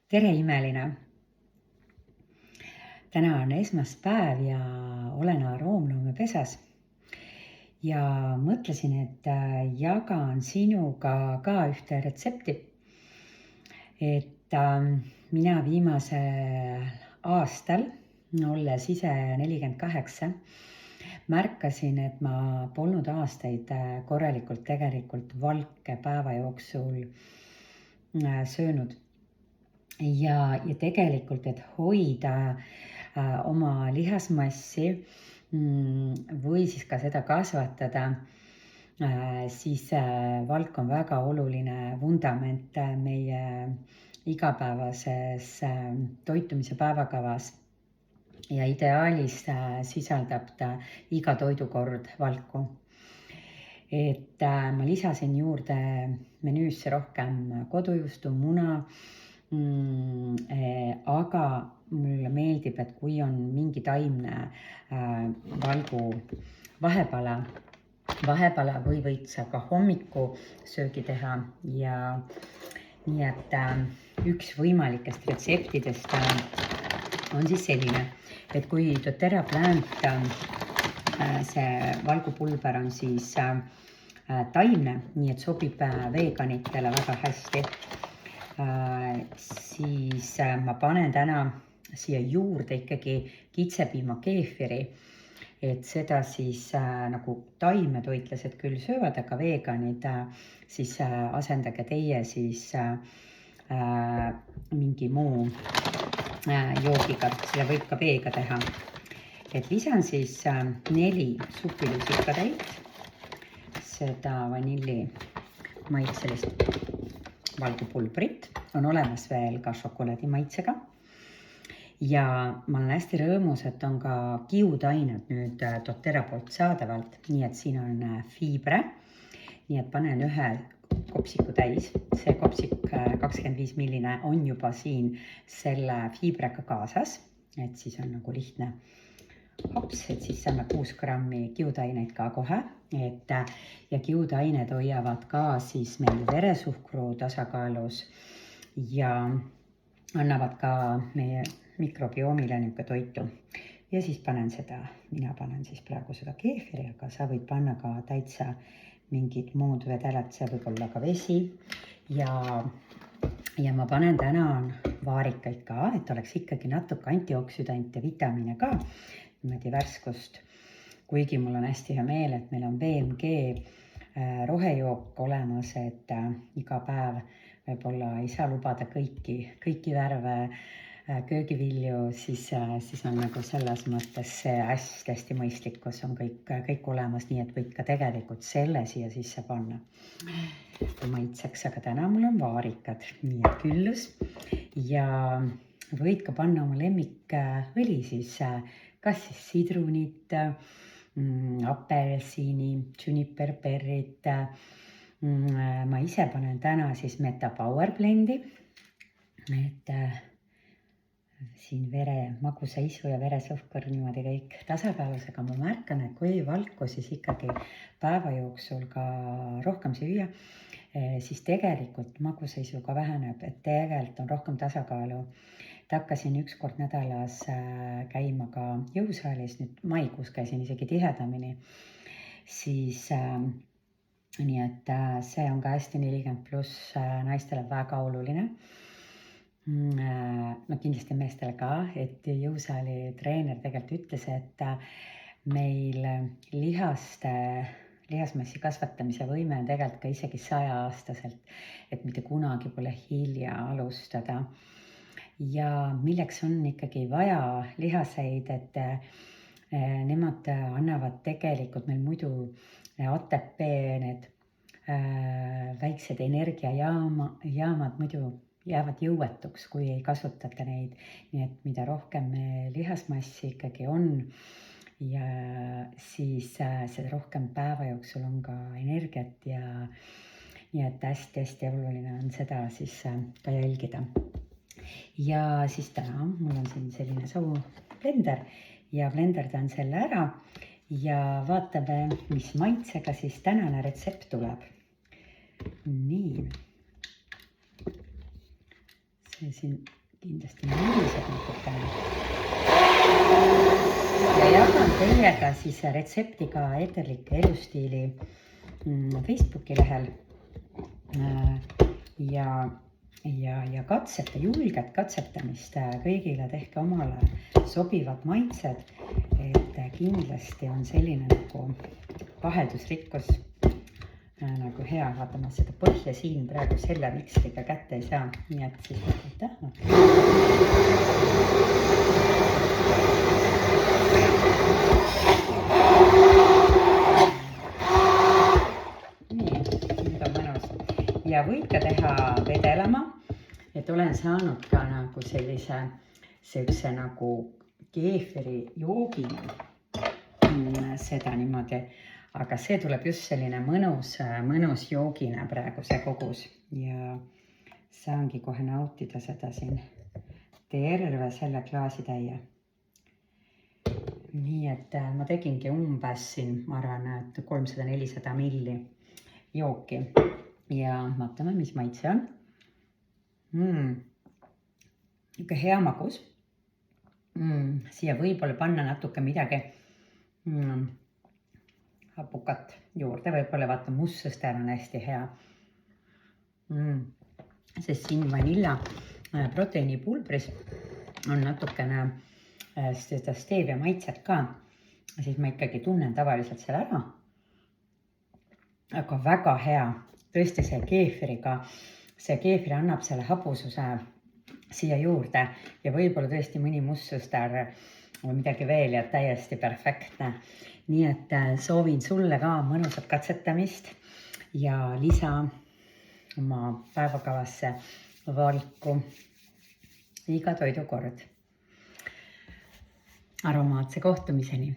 Tere, imeline! Täna on esmaspäev ja olen aroomloomepesas ja mõtlesin, et jagan sinuga ka ühte retsepti. Et mina viimasel aastal, olles ise 48, märkasin, et ma polnud aastaid korralikult tegelikult valke päeva jooksul söönud. Ja tegelikult, et hoida oma lihasmassi või siis ka seda kasvatada, siis valk on väga oluline vundament meie igapäevases toitumise päevakavas. Ja ideaalis sisaldab ta iga toidukord valku. Et ma lisasin juurde menüüsse rohkem kodujuustu, muna, aga mulle meeldib, et kui on mingi taimne valgu vahepala või võid sa ka hommikusöögi teha ja nii, et üks võimalikest retseptidest on siis selline, et kui doTERRA Plant, see valgupulber on siis taimne, nii et sobib veganitele väga hästi, siis ma panen täna siia juurde ikkagi kitsepiima keefiri, et seda siis nagu taimetoitlased küll söövad, aga veganid siis asendage teie siis mingi muu joogiga, seda võib ka veega teha. Et lisan siis 4 supilusikatäit, seda vanilli maitselist valgupulbrit, on olemas veel ka šokolaadi maitsega. Ja ma olen hästi rõõmus, et on ka kiudained nüüd doTERRA poolt saadavalt, nii et siin on fiibre, nii et panen ühe kopsiku täis, see kopsik 25 milline on juba siin selle fiibrega kaasas, et siis on nagu lihtne hops, et siis saame 6 grammi kiudaineid ka kohe, et ja kiudained hoiavad ka siis meil veresuhkru tasakaalus ja annavad ka meie mikrobiomile niisugune toitu. Ja siis mina panen siis praegu seda keefiri, aga sa võid panna ka täitsa mingid muud vedelat, see võib olla ka vesi ja ma panen täna vaarikaid ka, et oleks ikkagi natuke antioksüdante, vitamiine ka, niimoodi värskust, kuigi mul on hästi hea meel, et meil on VMG rohejook olemas, et iga päev võib-olla ei saa lubada kõiki värve köögivilju, siis on nagu selles mõttes see hästi mõistlik, kus on kõik olemas, nii et võid ka tegelikult selle siia sisse panna maitseks, aga täna mul on vaarikad, nii et küllus ja võid ka panna oma lemmikõli siis, kas siis sidrunit, apelsini, juniperberrit. Ma ise panen täna siis Meta Power Blendi, et siin magusa isu ja veresuhkur niimoodi kõik tasakaalus, aga ma märkan, et kui valku siis ikkagi päeva jooksul ka rohkem süüa, siis tegelikult magusa isu ka väheneb, et tegelikult on rohkem tasakaalu. Et hakkasin 1 kord nädalas käima ka jõusaalis, nüüd maikuus käisin isegi tihedamini, siis nii, et see on ka hästi 40+ naistele väga oluline. No kindlasti meestele ka, et jõusaali treener tegelikult ütles, et meil lihasmassi kasvatamise võime on tegelikult ka isegi 100-aastaselt, et mitte kunagi pole hilja alustada. Ja milleks on ikkagi vaja lihaseid, et nemad annavad tegelikult meil muidu ATP, need väiksed energiajaamad muidu jäävad jõuetuks, kui ei kasutata neid. Nii et mida rohkem lihasmassi ikkagi on ja siis see rohkem päeva jooksul on ka energiat ja nii et hästi oluline on seda siis ka jälgida. Ja siis täna mul on siin selline suur blender ja blenderdan selle ära ja vaatame, mis maitsega siis tänane retsept tuleb. Nii. ja siin kindlasti mõiseb natukene. Ja jagan teiega siis retseptiga eeterlike elustiili Facebooki lehel ja katsete, julget katsetamist kõigile, tehke omale sobivad maitsed, et kindlasti on selline nagu vaheldusrikkus nagu hea. Vaata, ma seda põhja siin praegu selle mikstriga kätte ei saa, nii et siis aitäh. Nii, nüüd on mõnus. Ja võid ka teha vedelama, et olen saanud ka nagu sellise nagu keefiri joogina seda niimoodi, aga see tuleb just selline mõnus joogina praegu see kogus ja saangi kohe nautida seda siin terve selle klaasitäie. Nii et ma tegingi umbes siin, ma arvan, et 300-400 milli jooki ja vaatame, mis maitse on. Niisugune hea magus. Siia võib-olla panna natuke midagi hapukat juurde, võib-olla vaata mustsõster on hästi hea. Sest siin vanilla proteiinipulbris on natukene seda stevia maitset ka, siis ma ikkagi tunnen tavaliselt selle ära. Aga väga hea, tõesti see keefiriga, see keefir annab selle hapususe siia juurde ja võib-olla tõesti mõni mustsõster või midagi veel ja täiesti perfektne. Nii et soovin sulle ka mõnusat katsetamist ja lisa oma päevakavasse valku iga toidukord. Aromaatse kohtumiseni!